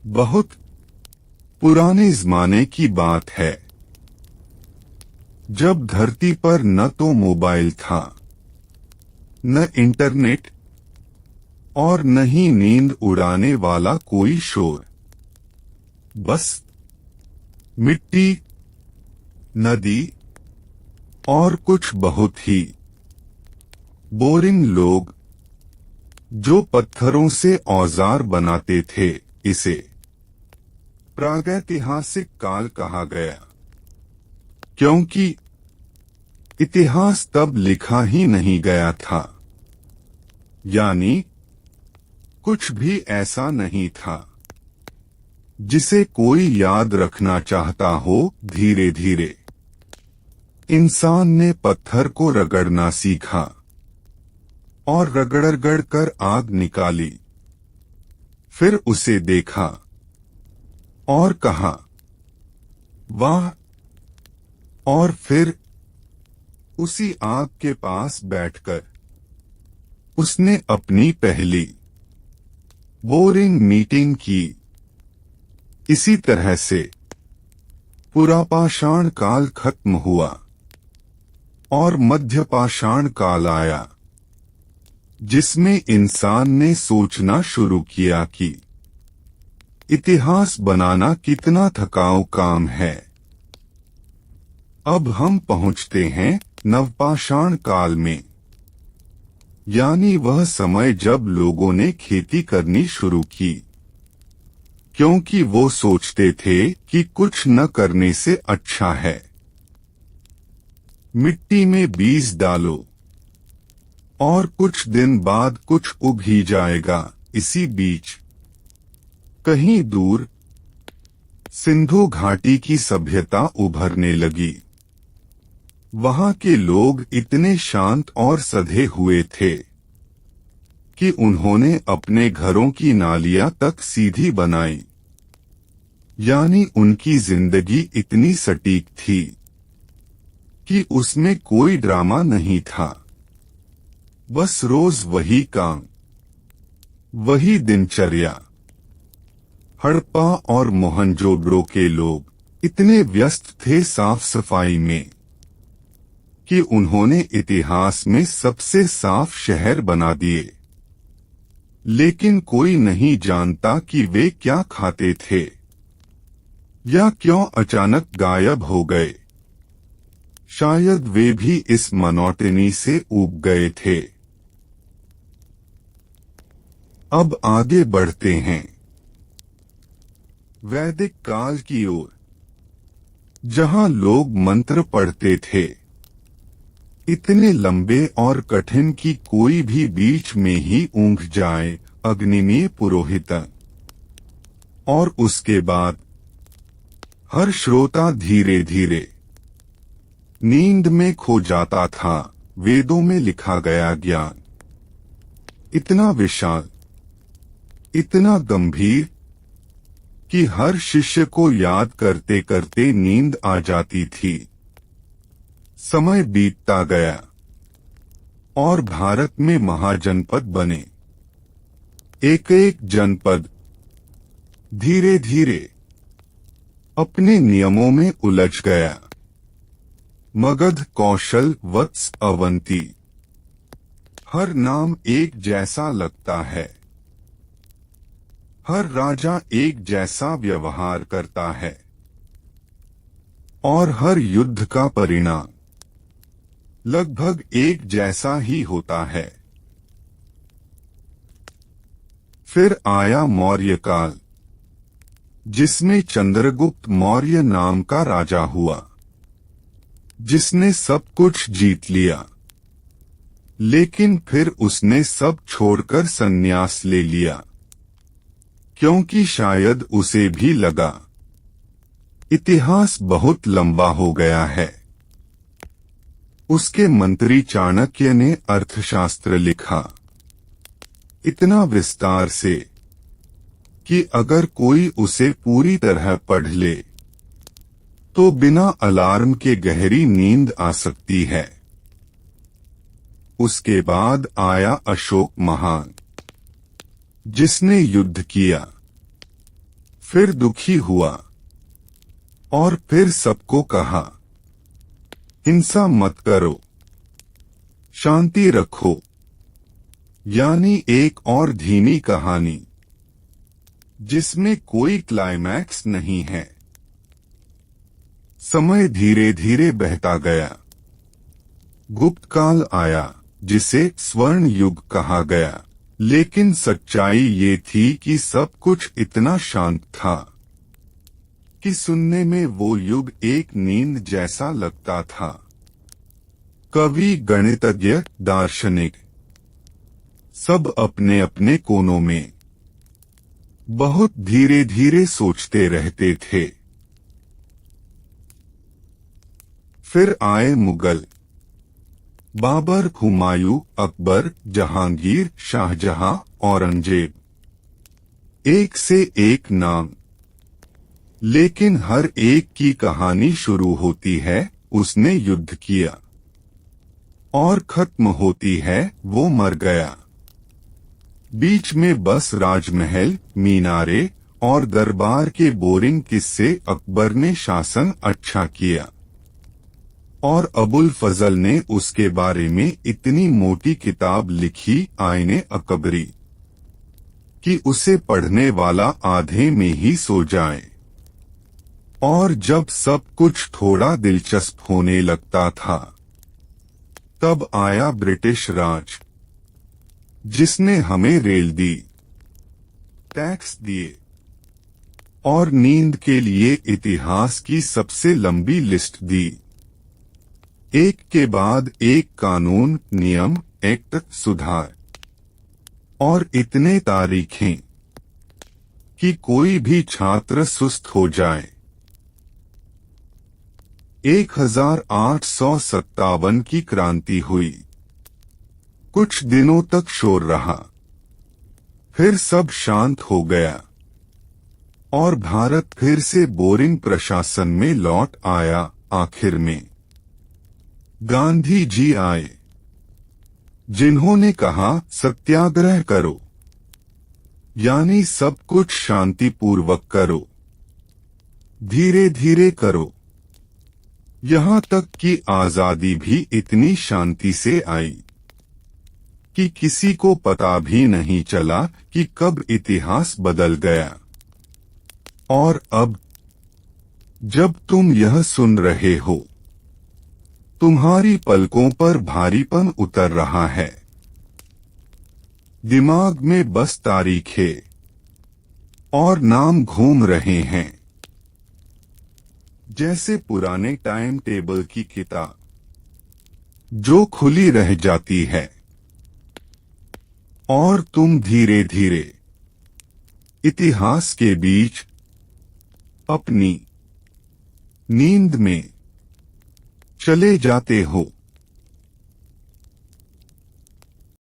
बहुत पुराने जमाने की बात है, जब धरती पर न तो मोबाइल था, न इंटरनेट और न ही नींद उड़ाने वाला कोई शोर। बस मिट्टी, नदी और कुछ बहुत ही बोरिंग लोग जो पत्थरों से औजार बनाते थे। इसे प्रागैतिहासिक काल कहा गया, क्योंकि इतिहास तब लिखा ही नहीं गया था, यानी कुछ भी ऐसा नहीं था जिसे कोई याद रखना चाहता हो। धीरे धीरे इंसान ने पत्थर को रगड़ना सीखा और रगड़ कर आग निकाली। फिर उसे देखा और कहा, वाह। और फिर उसी आग के पास बैठकर उसने अपनी पहली बोरिंग मीटिंग की। इसी तरह से पुरापाषाण काल खत्म हुआ और मध्यपाषाण काल आया, जिसमें इंसान ने सोचना शुरू किया कि इतिहास बनाना कितना थकाऊ काम है। अब हम पहुंचते हैं नवपाषाण काल में, यानी वह समय जब लोगों ने खेती करनी शुरू की, क्योंकि वो सोचते थे कि कुछ न करने से अच्छा है। मिट्टी में बीज डालो और कुछ दिन बाद कुछ उग ही जाएगा। इसी बीच कहीं दूर सिंधु घाटी की सभ्यता उभरने लगी। वहां के लोग इतने शांत और सधे हुए थे कि उन्होंने अपने घरों की नालियां तक सीधी बनाई, यानी उनकी जिंदगी इतनी सटीक थी कि उसमें कोई ड्रामा नहीं था। बस रोज वही काम, वही दिनचर्या। हड़प्पा और मोहनजोदड़ो के लोग इतने व्यस्त थे साफ सफाई में कि उन्होंने इतिहास में सबसे साफ शहर बना दिए। लेकिन कोई नहीं जानता कि वे क्या खाते थे या क्यों अचानक गायब हो गए। शायद वे भी इस मोनोटनी से ऊब गए थे। अब आगे बढ़ते हैं वैदिक काल की ओर, जहां लोग मंत्र पढ़ते थे, इतने लंबे और कठिन कि कोई भी बीच में ही ऊँघ जाए। अग्निमीय पुरोहित। और उसके बाद हर श्रोता धीरे धीरे नींद में खो जाता था। वेदों में लिखा गया ज्ञान इतना विशाल, इतना गंभीर कि हर शिष्य को याद करते करते नींद आ जाती थी। समय बीतता गया और भारत में महाजनपद बने। एक एक जनपद धीरे धीरे अपने नियमों में उलझ गया। मगध, कौशल, वत्स, अवंती, हर नाम एक जैसा लगता है। हर राजा एक जैसा व्यवहार करता है और हर युद्ध का परिणाम लगभग एक जैसा ही होता है। फिर आया मौर्य काल, जिसमें चंद्रगुप्त मौर्य नाम का राजा हुआ, जिसने सब कुछ जीत लिया। लेकिन फिर उसने सब छोड़कर संन्यास ले लिया, क्योंकि शायद उसे भी लगा इतिहास बहुत लंबा हो गया है। उसके मंत्री चाणक्य ने अर्थशास्त्र लिखा, इतना विस्तार से कि अगर कोई उसे पूरी तरह पढ़ ले तो बिना अलार्म के गहरी नींद आ सकती है। उसके बाद आया अशोक महान, जिसने युद्ध किया, फिर दुखी हुआ और फिर सबको कहा, हिंसा मत करो, शांति रखो। यानी एक और धीमी कहानी जिसमें कोई क्लाइमैक्स नहीं है। समय धीरे धीरे बहता गया। गुप्त काल आया जिसे स्वर्ण युग कहा गया, लेकिन सच्चाई ये थी कि सब कुछ इतना शांत था कि सुनने में वो युग एक नींद जैसा लगता था। कवि, गणितज्ञ, दार्शनिक सब अपने अपने कोनों में बहुत धीरे धीरे सोचते रहते थे। फिर आए मुगल, बाबर, हुमायूं, अकबर, जहांगीर, शाहजहां, औरंगजेब, एक से एक नाम। लेकिन हर एक की कहानी शुरू होती है उसने युद्ध किया और खत्म होती है वो मर गया। बीच में बस राजमहल, मीनारे और दरबार के बोरिंग किस्से। अकबर ने शासन अच्छा किया और अबुल फजल ने उसके बारे में इतनी मोटी किताब लिखी, आईने अकबरी, कि उसे पढ़ने वाला आधे में ही सो जाए। और जब सब कुछ थोड़ा दिलचस्प होने लगता था, तब आया ब्रिटिश राज, जिसने हमें रेल दी, टैक्स दिए और नींद के लिए इतिहास की सबसे लंबी लिस्ट दी। एक के बाद एक कानून, नियम, एक्ट, सुधार और इतने तारीखें कि कोई भी छात्र सुस्त हो जाए। 1857 की क्रांति हुई। कुछ दिनों तक शोर रहा, फिर सब शांत हो गया और भारत फिर से बोरिंग प्रशासन में लौट आया। आखिर में गांधी जी आए, जिन्होंने कहा सत्याग्रह करो, यानी सब कुछ शांतिपूर्वक करो, धीरे धीरे करो। यहाँ तक कि आजादी भी इतनी शांति से आई कि किसी को पता भी नहीं चला कि कब इतिहास बदल गया। और अब जब तुम यह सुन रहे हो, तुम्हारी पलकों पर भारीपन उतर रहा है। दिमाग में बस तारीखें और नाम घूम रहे हैं, जैसे पुराने टाइम टेबल की किताब जो खुली रह जाती है और तुम धीरे धीरे इतिहास के बीच अपनी नींद में चले जाते हो।